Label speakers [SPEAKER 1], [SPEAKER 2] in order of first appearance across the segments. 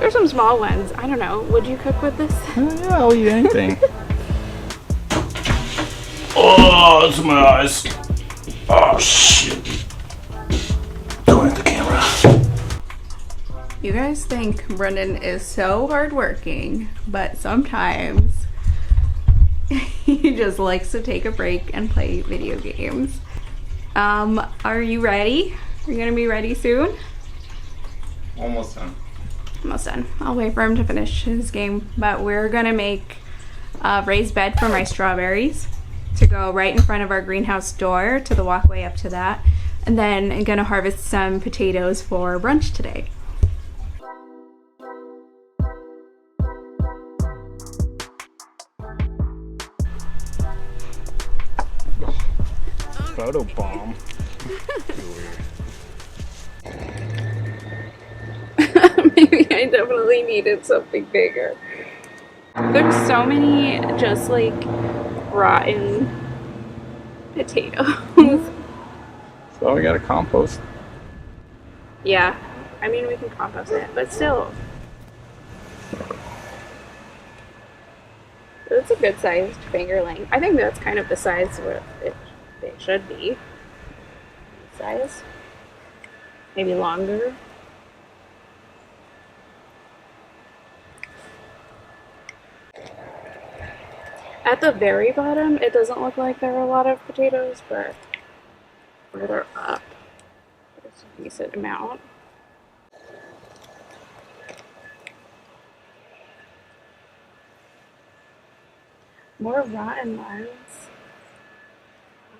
[SPEAKER 1] There's some small ones. I don't know. Would you cook with this?
[SPEAKER 2] Yeah, I'll eat anything. Oh, it's my eyes. Oh, shit. Don't hit the camera.
[SPEAKER 1] You guys think Brendan is so hardworking, but sometimes he just likes to take a break and play video games. Are you ready? Are you gonna be ready soon?
[SPEAKER 2] Almost done.
[SPEAKER 1] Almost done. I'll wait for him to finish his game, but we're gonna make a raised bed for my strawberries to go right in front of our greenhouse door to the walkway up to that, and then I'm gonna harvest some potatoes for brunch today.
[SPEAKER 2] Photo bomb.
[SPEAKER 1] Maybe I definitely needed something bigger. There's so many just like rotten potatoes.
[SPEAKER 2] So we gotta compost.
[SPEAKER 1] Yeah, I mean we can compost it, but still. It's a good sized fingerling. I think that's kind of the size where it should be. Size. Maybe longer. At the very bottom, it doesn't look like there are a lot of potatoes, but further up, there's a decent amount. More rotten ones.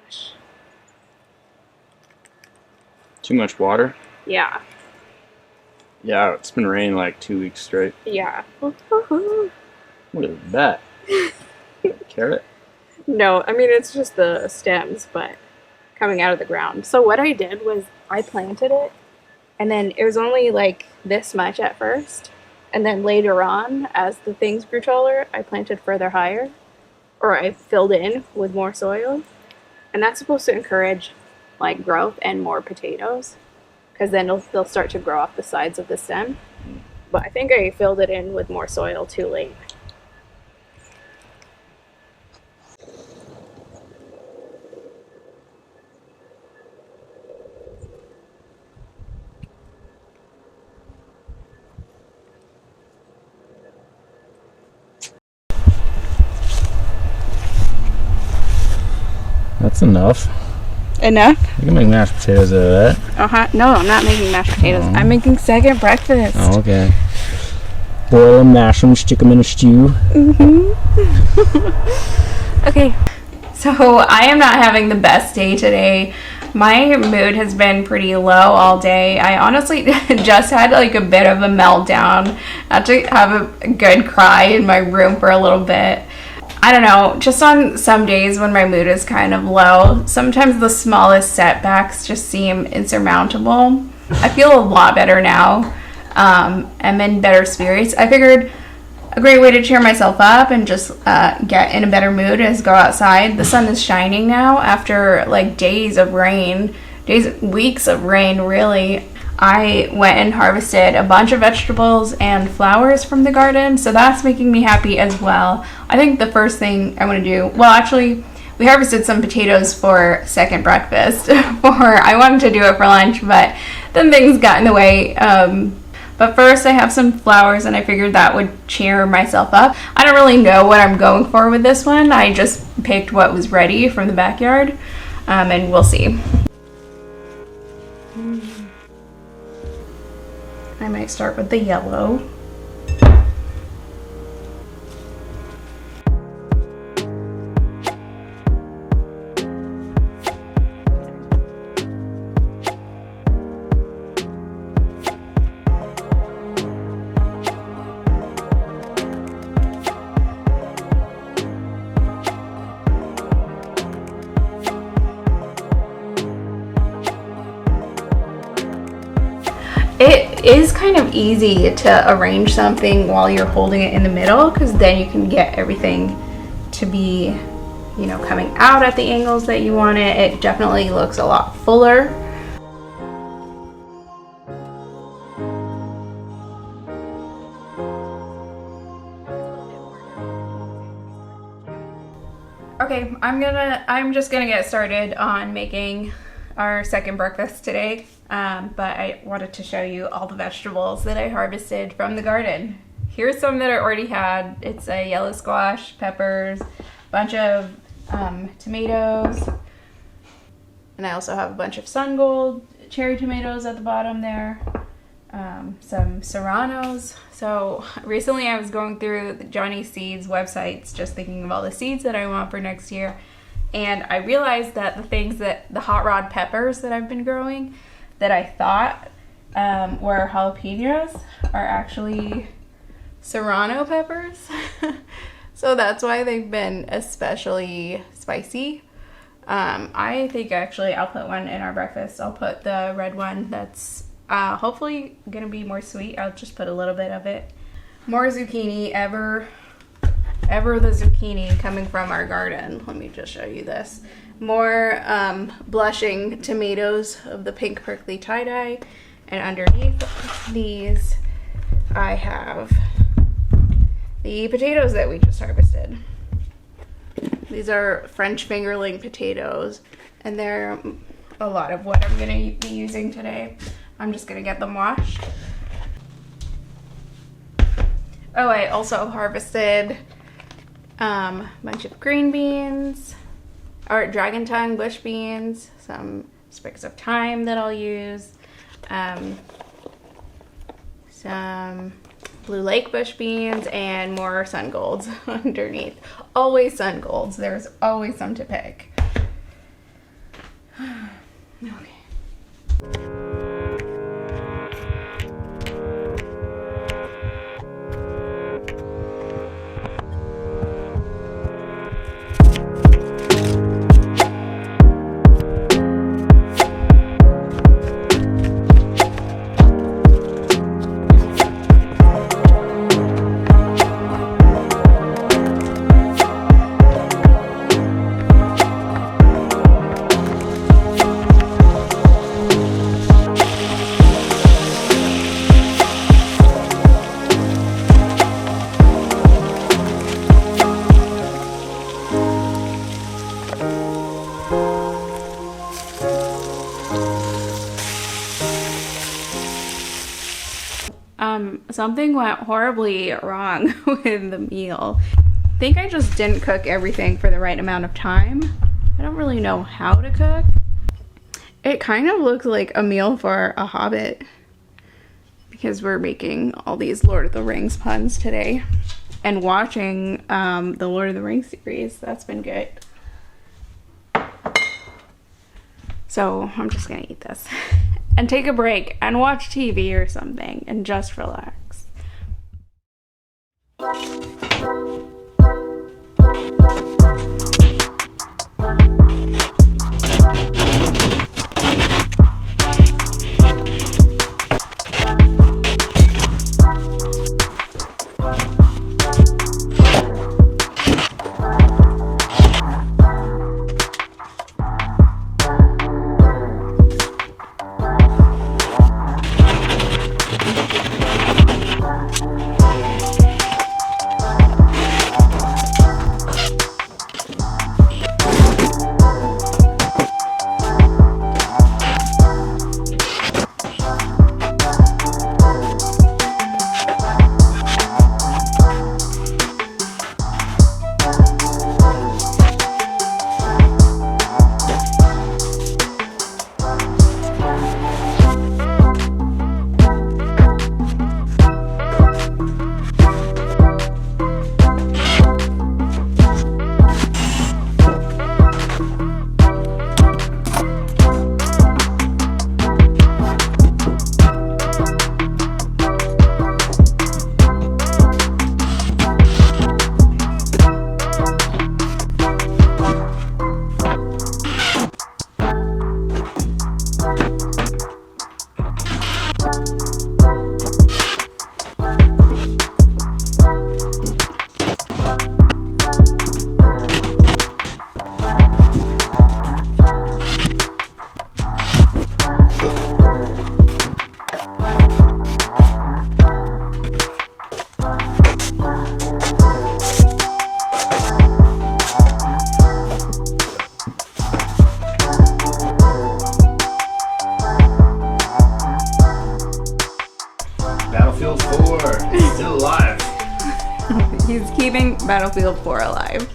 [SPEAKER 1] Gosh.
[SPEAKER 2] Too much water?
[SPEAKER 1] Yeah.
[SPEAKER 2] Yeah, it's been raining like 2 weeks straight.
[SPEAKER 1] Yeah.
[SPEAKER 2] What is that? Carrot?
[SPEAKER 1] No, I mean it's just the stems, but coming out of the ground. So what I did was I planted it, and then it was only like this much at first, and then later on, as the things grew taller, I planted further higher, or I filled in with more soil, and that's supposed to encourage like growth and more potatoes, because then they'll start to grow off the sides of the stem. But I think I filled it in with more soil too late.
[SPEAKER 2] That's enough.
[SPEAKER 1] Enough?
[SPEAKER 2] You can make mashed potatoes out of that.
[SPEAKER 1] No, I'm not making mashed potatoes. I'm making second breakfast.
[SPEAKER 2] Oh, okay. Boil them, mash them, stick them in a stew.
[SPEAKER 1] Okay, so I am not having the best day today. My mood has been pretty low all day. I honestly just had like a bit of a meltdown. I had to have a good cry in my room for a little bit. I don't know, just on some days when my mood is kind of low, sometimes the smallest setbacks just seem insurmountable. I feel a lot better now. I'm in better spirits. I figured a great way to cheer myself up and just get in a better mood is go outside. The sun is shining now after like weeks of rain, really. I went and harvested a bunch of vegetables and flowers from the garden, so that's making me happy as well. I think the first thing I want to do, well actually, we harvested some potatoes for second breakfast. I wanted to do it for lunch, but then things got in the way. But first I have some flowers, and I figured that would cheer myself up. I don't really know what I'm going for with this one. I just picked what was ready from the backyard, and we'll see. I might start with the yellow. It is kind of easy to arrange something while you're holding it in the middle, because then you can get everything to be, you know, coming out at the angles that you want it. It definitely looks a lot fuller. Okay, I'm just gonna get started on making our second breakfast today. But I wanted to show you all the vegetables that I harvested from the garden. Here's some that I already had. It's a yellow squash, peppers, a bunch of tomatoes, and I also have a bunch of sun gold cherry tomatoes at the bottom there. Some serranos. So recently I was going through the Johnny Seeds websites just thinking of all the seeds that I want for next year, and I realized that the hot rod peppers that I've been growing that I thought were jalapenos are actually serrano peppers. So that's why they've been especially spicy. I think actually I'll put one in our breakfast. I'll put the red one that's hopefully gonna be more sweet. I'll just put a little bit of it. More zucchini, ever the zucchini coming from our garden. Let me just show you this. More blushing tomatoes of the pink prickly tie-dye, and underneath these I have the potatoes that we just harvested. These are French fingerling potatoes, and they're a lot of what I'm gonna be using today. I'm just gonna get them washed. Oh, I also harvested a bunch of green beans, or dragon tongue bush beans, some sprigs of thyme that I'll use, some blue lake bush beans, and more sun golds underneath. Always sun golds. There's always some to pick. Okay. Something went horribly wrong with the meal. I think I just didn't cook everything for the right amount of time. I don't really know how to cook. It kind of looks like a meal for a hobbit because we're making all these Lord of the Rings puns today and watching the Lord of the Rings series. That's been good. So I'm just gonna eat this and take a break and watch TV or something and just relax.
[SPEAKER 2] alive.
[SPEAKER 1] He's keeping Battlefield 4 alive.